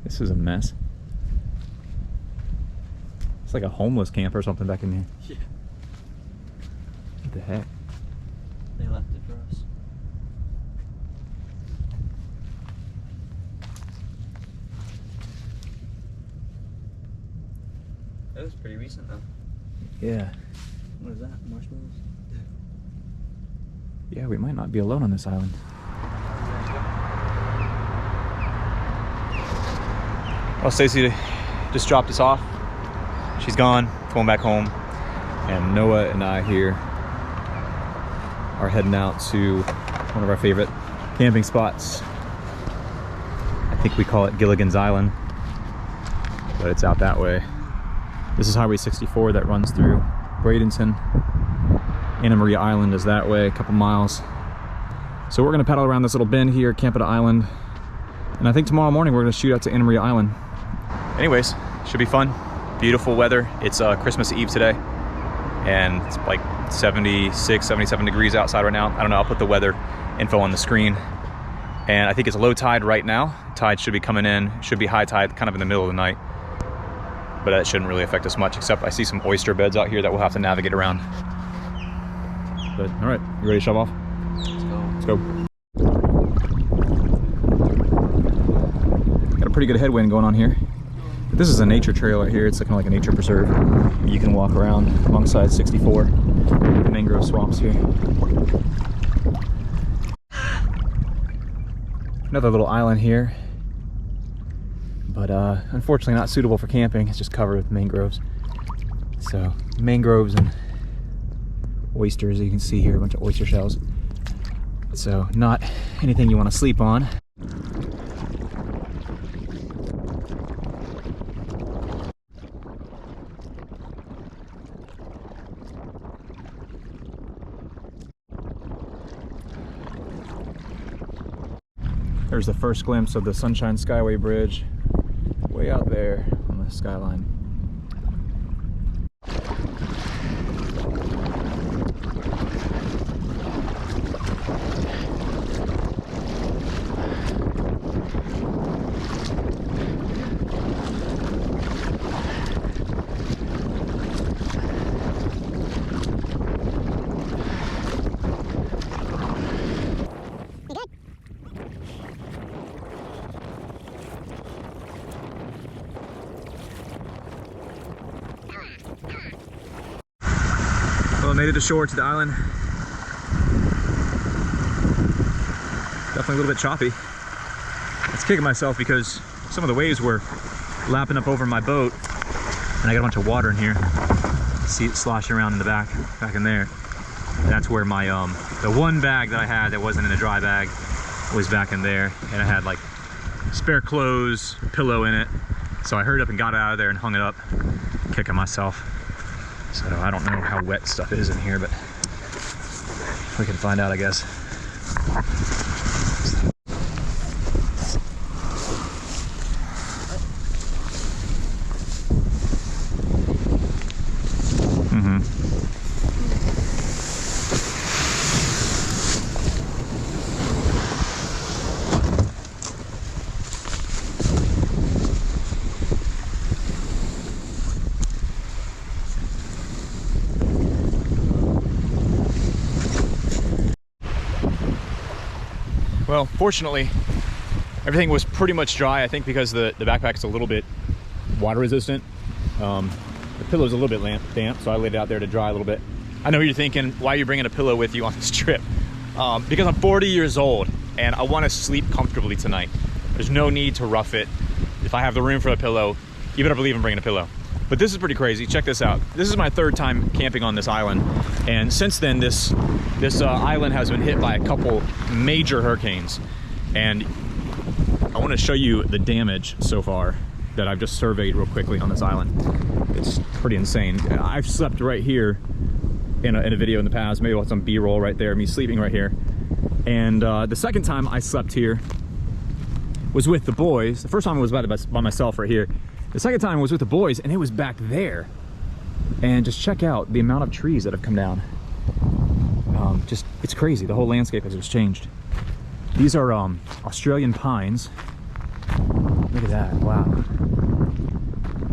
This is a mess. It's like a homeless camp or something back in here. Yeah. What the heck? They left it for us. That was pretty recent though. Yeah. What is that? Marshmallows? Yeah, we might not be alone on this island. Well, Stacy just dropped us off. She's gone, going back home. And Noah and I here are heading out to one of our favorite camping spots. I think we call it Gilligan's Island, but it's out that way. This is Highway 64 that runs through Bradenton. Anna Maria Island is that way, a couple miles. So we're gonna paddle around this little bend here, camp at an island. And I think tomorrow morning we're gonna shoot out to Anna Maria Island. Anyways, should be fun. Beautiful weather. It's Christmas Eve today. And it's like 76, 77 degrees outside right now. I don't know, I'll put the weather info on the screen. And I think it's low tide right now. Tide should be coming in, should be high tide kind of in the middle of the night. But that shouldn't really affect us much, except I see some oyster beds out here that we'll have to navigate around. But all right, you ready to shove off? Let's go. Got a pretty good headwind going on here. This is a nature trail right here. It's kind of like a nature preserve. You can walk around alongside 64 mangrove swamps here. Another little island here, but unfortunately not suitable for camping. It's just covered with mangroves. So mangroves and oysters, you can see here, a bunch of oyster shells. So not anything you want to sleep on. There's the first glimpse of the Sunshine Skyway Bridge way out there on the skyline. Well, I made it ashore to the island. Definitely a little bit choppy. I was kicking myself because some of the waves were lapping up over my boat, and I got a bunch of water in here. See it sloshing around in the back in there. And that's where my the one bag that I had that wasn't in a dry bag was back in there, and I had like spare clothes, a pillow in it. So I hurried up and got it out of there and hung it up, kicking myself. So I don't know how wet stuff is in here, but we can find out, I guess. Well, fortunately, everything was pretty much dry, I think because the backpack's a little bit water resistant. The pillow's a little bit damp, so I laid it out there to dry a little bit. I know you're thinking, why are you bringing a pillow with you on this trip? Because I'm 40 years old and I want to sleep comfortably tonight. There's no need to rough it. If I have the room for a pillow, you better believe I'm bringing a pillow. But this is pretty crazy. Check this out. This is my third time camping on this island, and since then this island has been hit by a couple major hurricanes, and I want to show you the damage so far that I've just surveyed real quickly on this island. It's pretty insane. I've slept right here in a video in the past. Maybe I'll have some B-roll right there, me sleeping right here. And the second time I slept here was with the boys. The first time I was by myself right here. The second time was with the boys, and it was back there. And just check out the amount of trees that have come down. It's crazy. The whole landscape has just changed. These are Australian pines. Look at that, wow.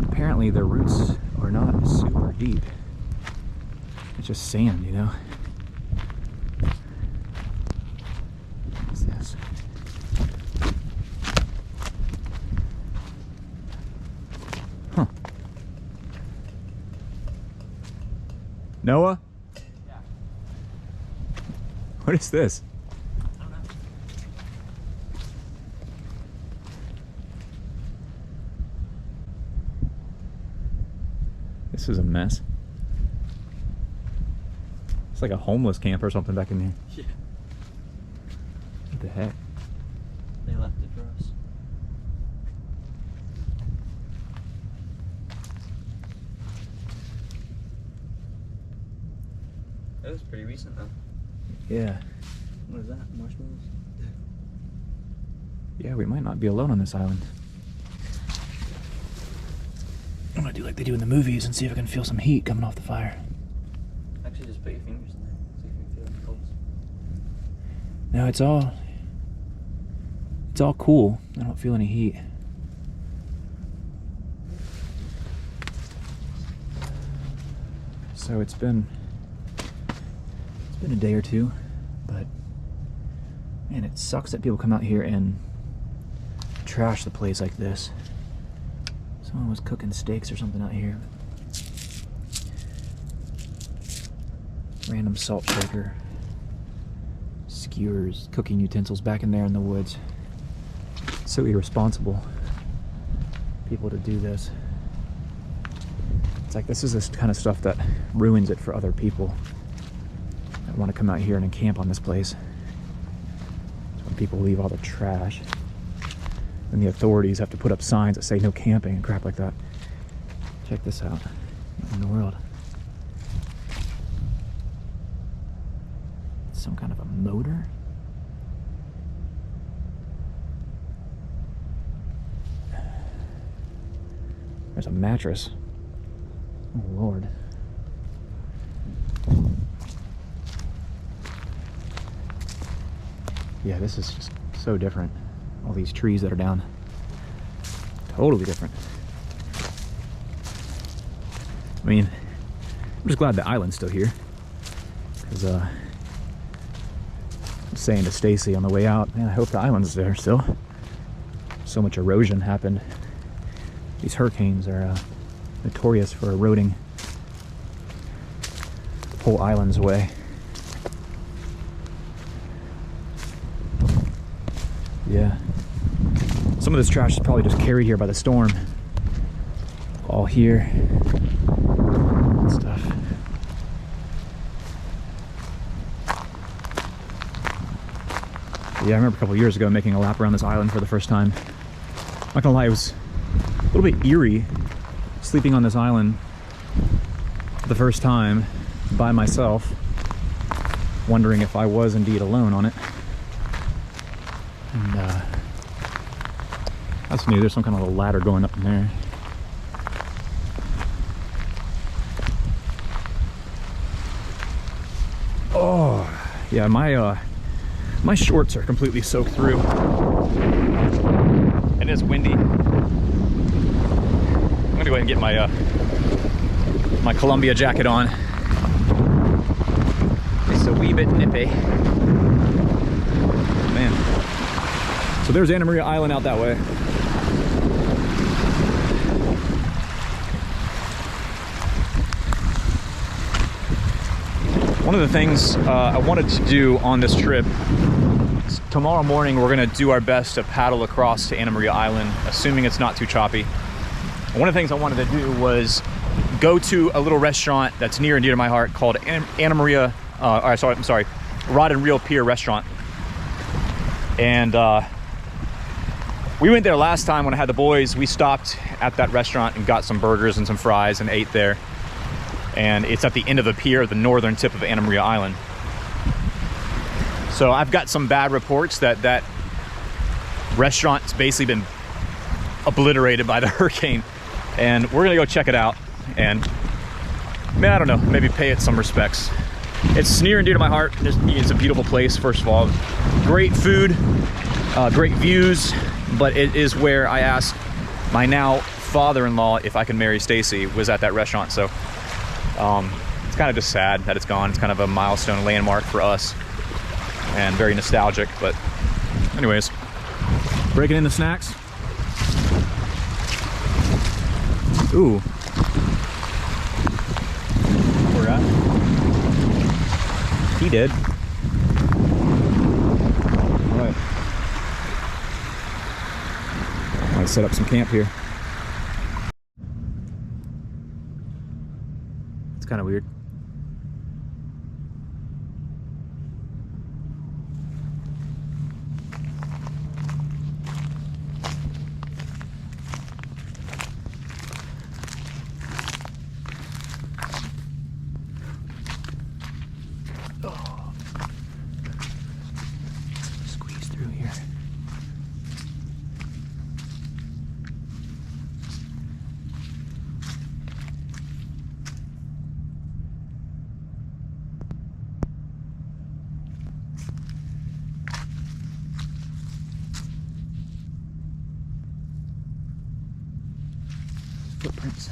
Apparently the roots are not super deep. It's just sand, you know? What's this? Huh. Noah? Yeah. What is this? I don't know. This is a mess. It's like a homeless camp or something back in here. Yeah. What the heck? They left it for us. It was pretty recent though. Yeah. What is that? Marshmallows? Yeah, we might not be alone on this island. I'm gonna do like they do in the movies and see if I can feel some heat coming off the fire. Actually, just put your fingers in there. See if you can feel the coals. No, it's all cool. I don't feel any heat. So it's been a day or two, but man, it sucks that people come out here and trash the place like this. Someone was cooking steaks or something out here. Random salt shaker, skewers, cooking utensils back in there in the woods. So irresponsible, people to do this. It's like this is this kind of stuff that ruins it for other people that want to come out here and camp on this place. It's when people leave all the trash. And the authorities have to put up signs that say no camping and crap like that. Check this out. What in the world? It's some kind of a motor? There's a mattress. Oh Lord. Yeah, this is just so different. All these trees that are down. Totally different. I mean, I'm just glad the island's still here. Because I'm saying to Stacy on the way out, man, I hope the island's there still. So much erosion happened. These hurricanes are notorious for eroding whole islands away. Yeah. Some of this trash is probably just carried here by the storm. All here. And stuff. Yeah, I remember a couple years ago making a lap around this island for the first time. I'm not gonna lie, it was a little bit eerie sleeping on this island for the first time by myself, wondering if I was indeed alone on it. And that's new. There's some kind of a ladder going up in there. Oh, yeah, my shorts are completely soaked through. It is windy. I'm gonna go ahead and get my my Columbia jacket on. It's a wee bit nippy. Man. So there's Anna Maria Island out that way. One of the things I wanted to do on this trip, tomorrow morning we're gonna do our best to paddle across to Anna Maria Island, assuming it's not too choppy. And one of the things I wanted to do was go to a little restaurant that's near and dear to my heart called Anna Maria, I'm sorry, Rod and Reel Pier restaurant. And we went there last time when I had the boys. We stopped at that restaurant and got some burgers and some fries and ate there. And it's at the end of the pier, the northern tip of Anna Maria Island. So I've got some bad reports that that restaurant's basically been obliterated by the hurricane. And we're gonna go check it out and, man, I don't know, maybe pay it some respects. It's near and dear to my heart. It's a beautiful place, first of all. Great food, great views, but it is where I asked my now father-in-law if I can marry Stacy, was at that restaurant. So it's kind of just sad that it's gone. It's kind of a milestone landmark for us and very nostalgic. But anyways, breaking in the snacks. Ooh. We're at. He did. All right. I'm gonna set up some camp here. It's kind of weird. Squeeze through here. Footprints.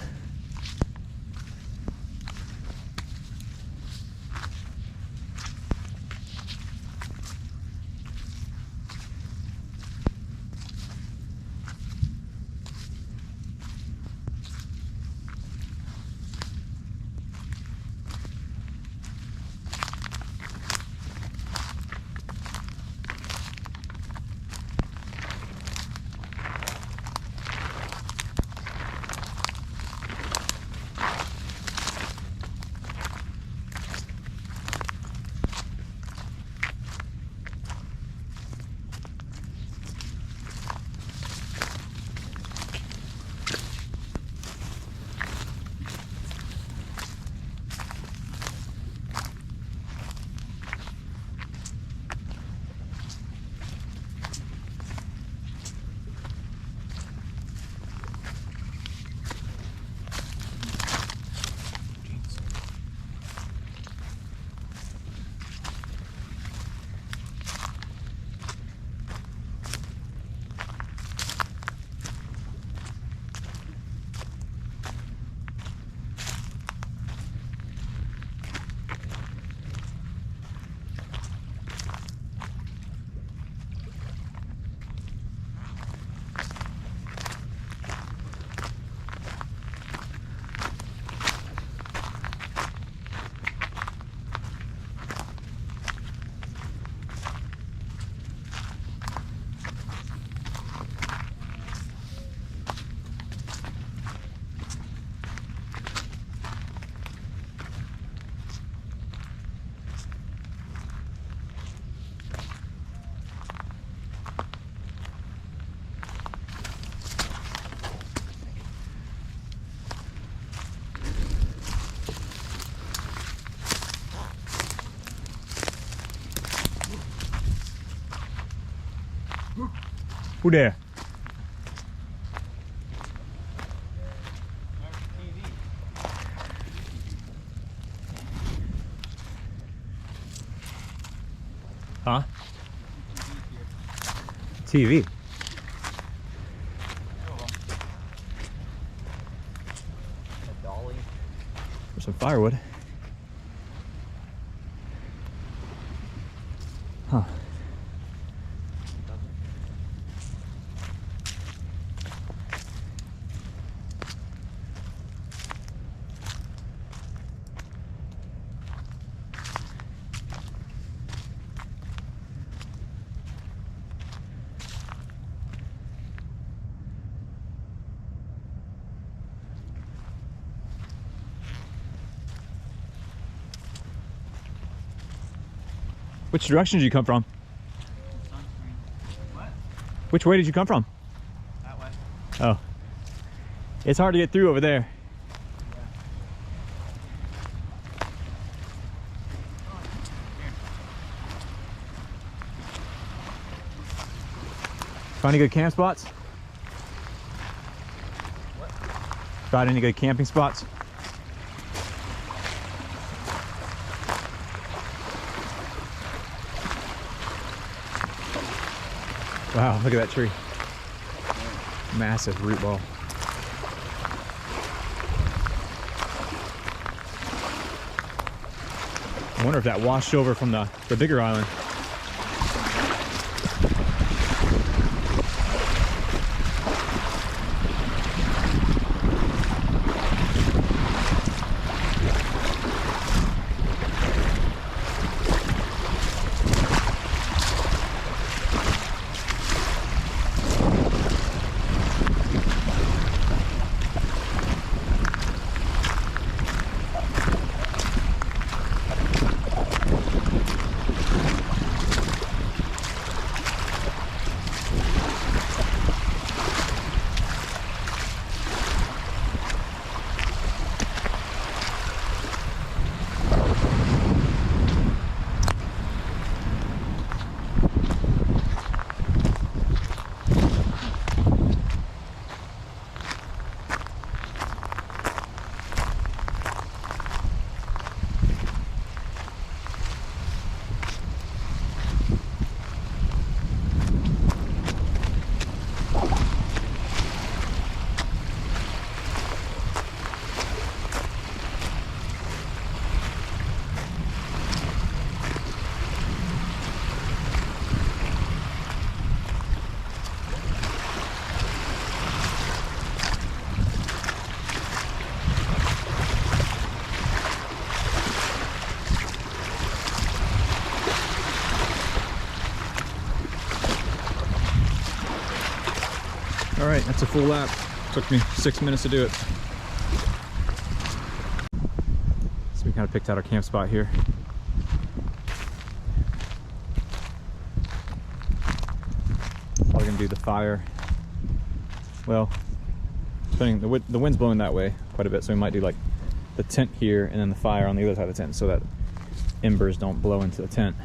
Who there? Huh? TV. For some firewood. Huh. Which direction did you come from? What? Which way did you come from? That way. Oh. It's hard to get through over there. Find any good camp spots? What? Got any good camping spots? Wow, look at that tree. Massive root ball. I wonder if that washed over from the bigger island. All right, that's a full lap. Took me 6 minutes to do it. So we kind of picked out our camp spot here. Probably gonna do the fire. Well, depending, the wind's blowing that way quite a bit, so we might do like the tent here and then the fire on the other side of the tent so that embers don't blow into the tent.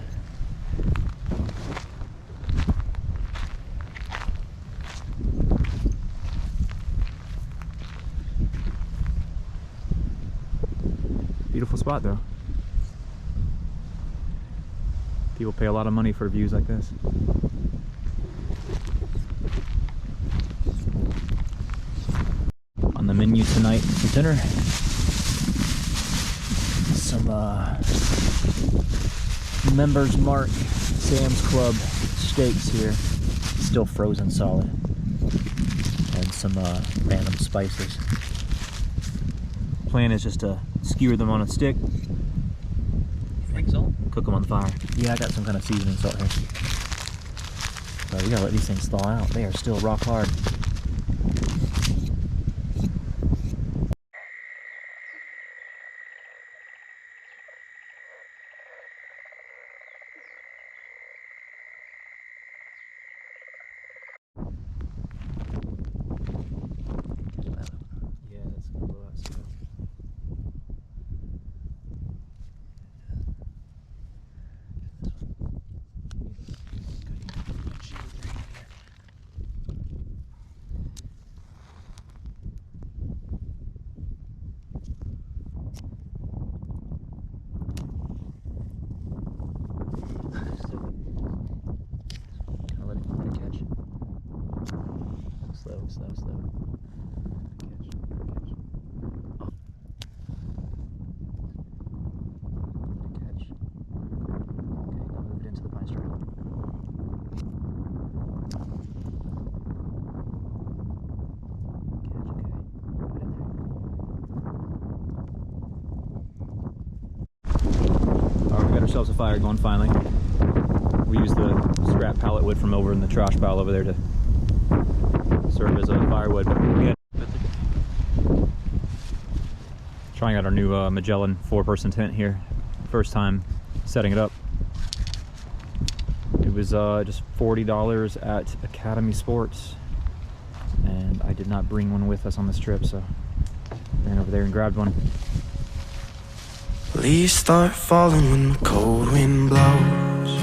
Beautiful spot though. People pay a lot of money for views like this. On the menu tonight for dinner, some Members Mark Sam's Club steaks here, still frozen solid, and some random spices. Plan is just to skewer them on a stick. Think so? Cook them on the fire. Yeah, I got some kind of seasoning salt here. So we gotta let these things thaw out. They are still rock hard. Yeah, that's gonna blow out stuff. Slow. Catch. Oh. Catch. Okay, now move it into the pine strip. Alright, we got ourselves a fire going finally. We used the scrap pallet wood from over in the trash pile over there to serve as a firewood, but we had trying out our new Magellan 4-person tent here. First time setting it up. It was just $40 at Academy Sports, and I did not bring one with us on this trip, so I ran over there and grabbed one. Leaves start falling when the cold wind blows,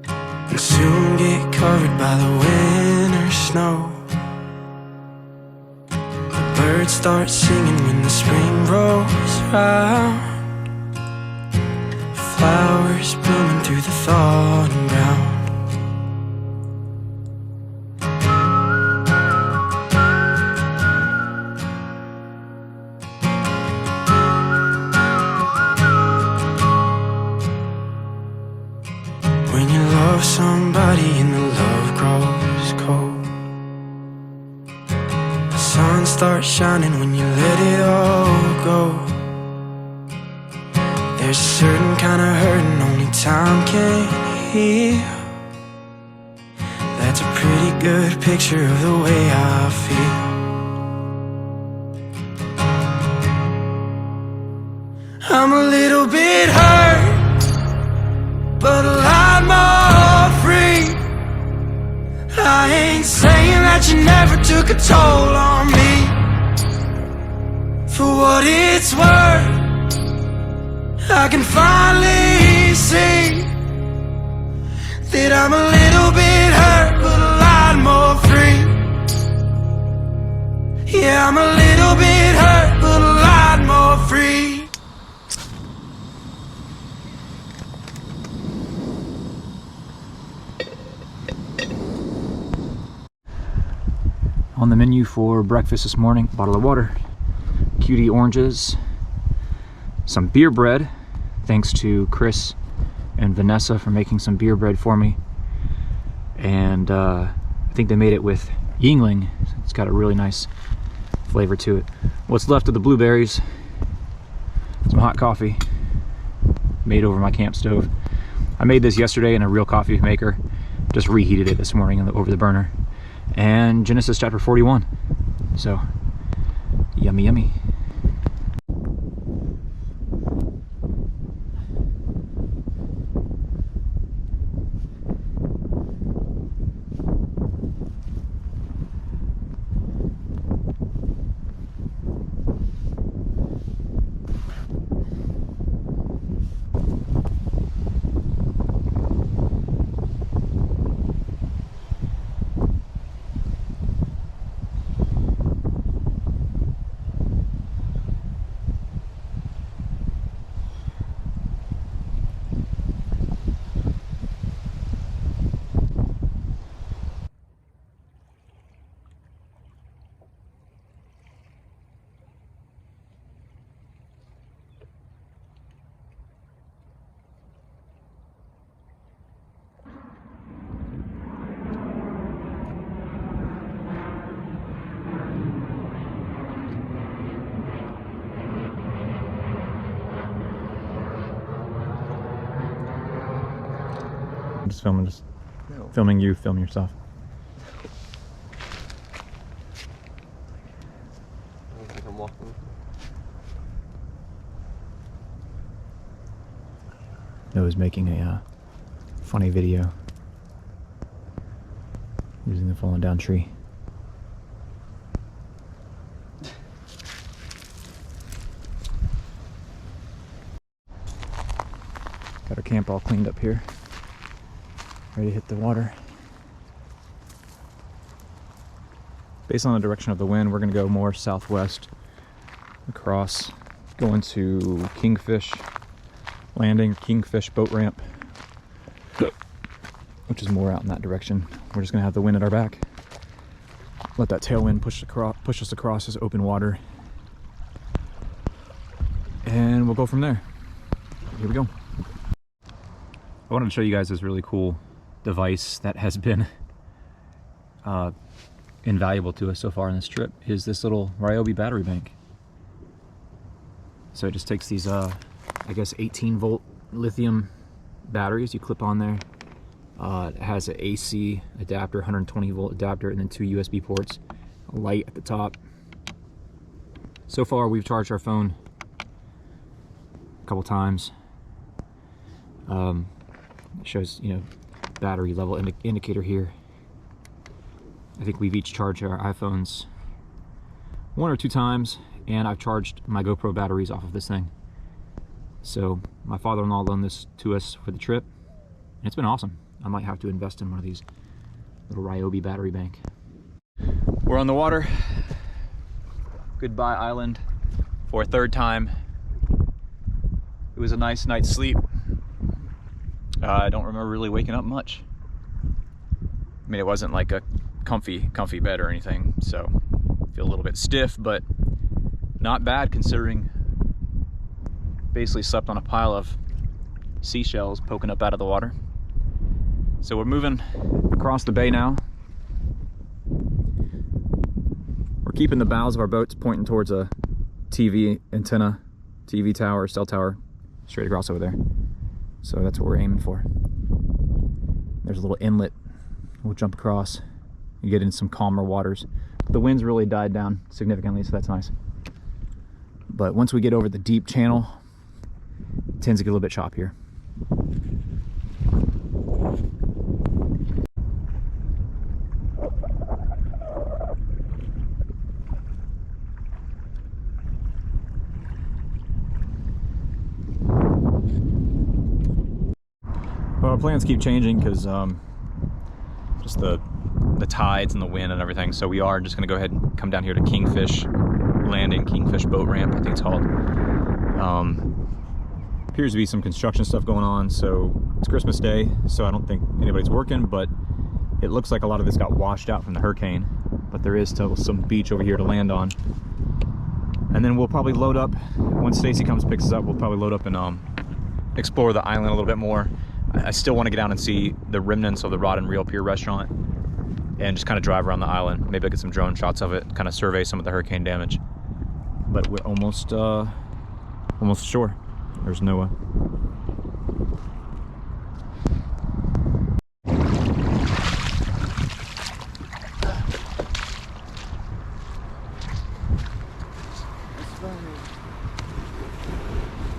and soon get covered by the winter snow. The birds start singing when the spring rolls round, flowers blooming through the thawing ground. starts shining when you let it all go. There's a certain kind of hurting only time can heal. That's a pretty good picture of the way I feel. I'm a little bit hurt, but a lot more free. I ain't saying that you never took a toll on me. For what it's worth, I can finally see that I'm a little bit hurt, but a lot more free. Yeah, I'm a little bit hurt, but a lot more free. On the menu for breakfast this morning, a bottle of water, cutie oranges, some beer bread, thanks to Chris and Vanessa for making some beer bread for me. And I think they made it with Yingling. It's got a really nice flavor to it. What's left of the blueberries, some hot coffee made over my camp stove. I made this yesterday in a real coffee maker, just reheated it this morning over the burner. And Genesis chapter 41. So, yummy, yummy. I'm just filming, filming you, film yourself. I don't think I'm walking. Noah's making a funny video using the fallen down tree. Got our camp all cleaned up here. Ready to hit the water. Based on the direction of the wind, we're going to go more southwest across, going to Kingfish Landing, Kingfish Boat Ramp, which is more out in that direction. We're just going to have the wind at our back. Let that tailwind push us across this open water. And we'll go from there. Here we go. I wanted to show you guys this really cool device that has been invaluable to us so far on this trip, is this little Ryobi battery bank. So it just takes these I guess 18 volt lithium batteries you clip on there. It has an AC adapter, 120 volt adapter, and then 2 USB ports, a light at the top. So far we've charged our phone a couple times. It shows, you know, battery level indicator here. I think we've each charged our iPhones 1 or 2 times, and I've charged my GoPro batteries off of this thing. So my father-in-law loaned this to us for the trip, and it's been awesome. I might have to invest in one of these little Ryobi battery bank. We're on the water. Goodbye Island for a 3rd time. It was a nice night's sleep. I don't remember really waking up much. I mean, it wasn't like a comfy bed or anything, so I feel a little bit stiff, but not bad considering basically slept on a pile of seashells poking up out of the water. So we're moving across the bay now. We're keeping the bows of our boats pointing towards a TV antenna, TV tower, cell tower, straight across over there. So that's what we're aiming for. There's a little inlet. We'll jump across and get in some calmer waters. But the wind's really died down significantly, so that's nice. But once we get over the deep channel, it tends to get a little bit choppier. Well, our plans keep changing because just the tides and the wind and everything. So we are just going to go ahead and come down here to Kingfish Landing, Kingfish Boat Ramp, I think it's called. Appears to be some construction stuff going on. So it's Christmas Day, so I don't think anybody's working, but it looks like a lot of this got washed out from the hurricane. But there is still some beach over here to land on. And then we'll probably load up, once Stacy comes and picks us up, we'll probably load up and explore the island a little bit more. I still want to get down and see the remnants of the Rod and Reel Pier restaurant and just kind of drive around the island. Maybe I'll get some drone shots of it, kind of survey some of the hurricane damage. But we're almost shore. There's Noah.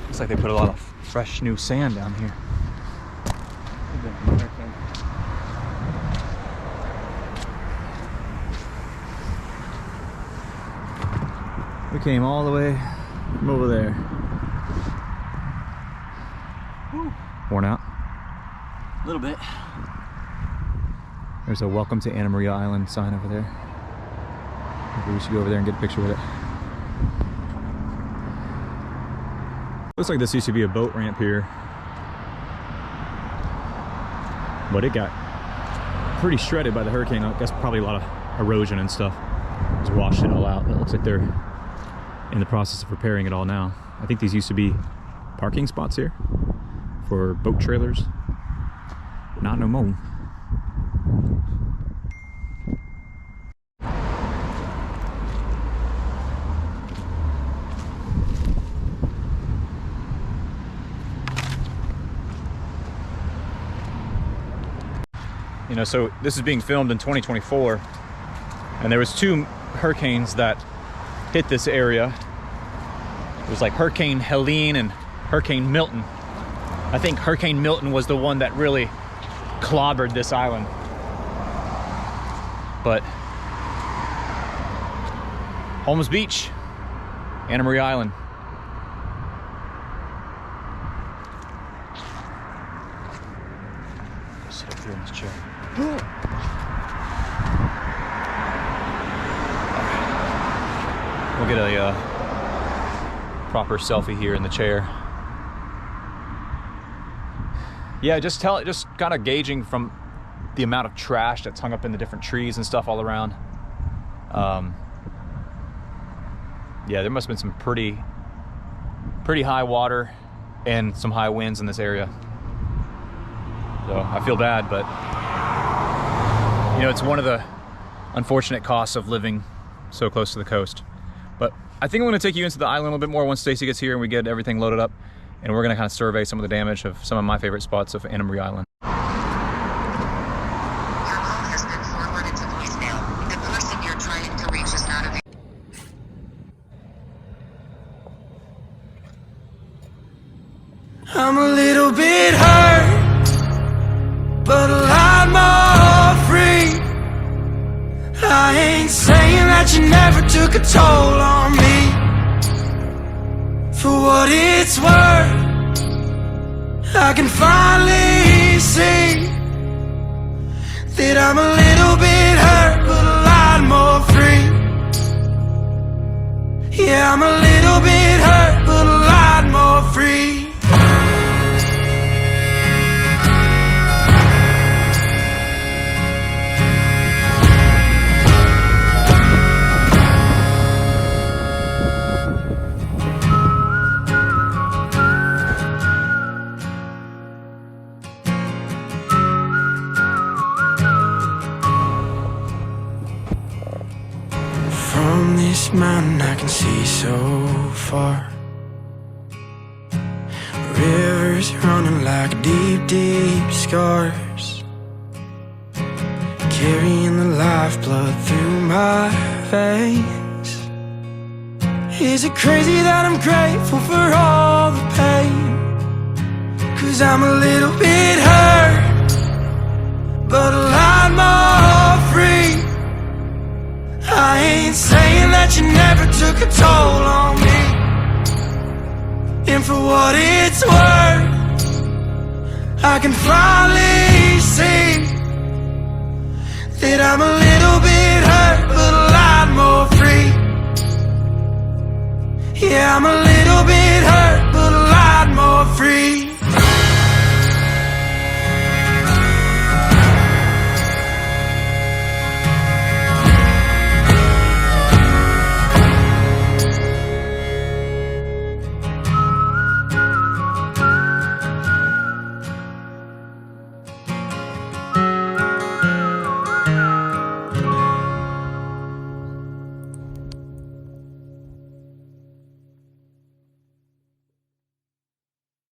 Looks like they put a lot of fresh new sand down here. We came all the way from over there. Woo. Worn out? A little bit. There's a welcome to Anna Maria Island sign over there. Maybe we should go over there and get a picture with it. Looks like this used to be a boat ramp here, but it got pretty shredded by the hurricane. I guess probably a lot of erosion and stuff just washed it all out. It looks like they're in the process of repairing it all now. I think these used to be parking spots here for boat trailers. Not no more. You know, so this is being filmed in 2024, and there was 2 hurricanes that hit this area. It was like Hurricane Helene and Hurricane Milton. I think Hurricane Milton was the one that really clobbered this island. But Holmes Beach, Anna Maria Island. Sit up here in this chair. We'll get a proper selfie here in the chair. Yeah, just kind of gauging from the amount of trash that's hung up in the different trees and stuff all around. Yeah, there must have been some pretty high water and some high winds in this area. So I feel bad, but you know, it's one of the unfortunate costs of living so close to the coast. But I think I'm going to take you into the island a little bit more once Stacy gets here and we get everything loaded up. And we're going to kind of survey some of the damage of some of my favorite spots of Anna Maria Island. Your call has been forwarded to voicemail. The person you're trying to reach is not available. I'm a little bit hurt, but a lot more free. I ain't saying that you never took a toll on me. For what it's worth, I can finally see that I'm a little bit hurt, but a lot more free. Yeah, I'm a little bit hurt, but a lot more free. From this mountain I can see so far. Rivers running like deep, deep scars, carrying the lifeblood through my veins. Is it crazy that I'm grateful for all the pain? 'Cause I'm a little bit hurt, but a lot more free. I ain't saying that you never took a toll on me. And for what it's worth, I can finally see that I'm a little bit hurt, but a lot more free. Yeah, I'm a